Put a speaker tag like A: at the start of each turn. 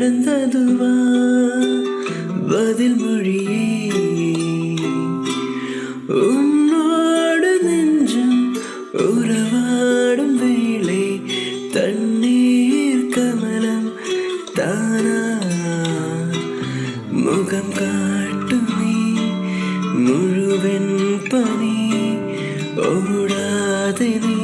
A: நடந்ததுவா பதில் மொழியே உன்னோடு நெஞ்சம் உறவாடும் வேளை தண்ணீர் கமலம் தானா முகம் காட்டுமே முழுவென் பனி ஓடாதே நீ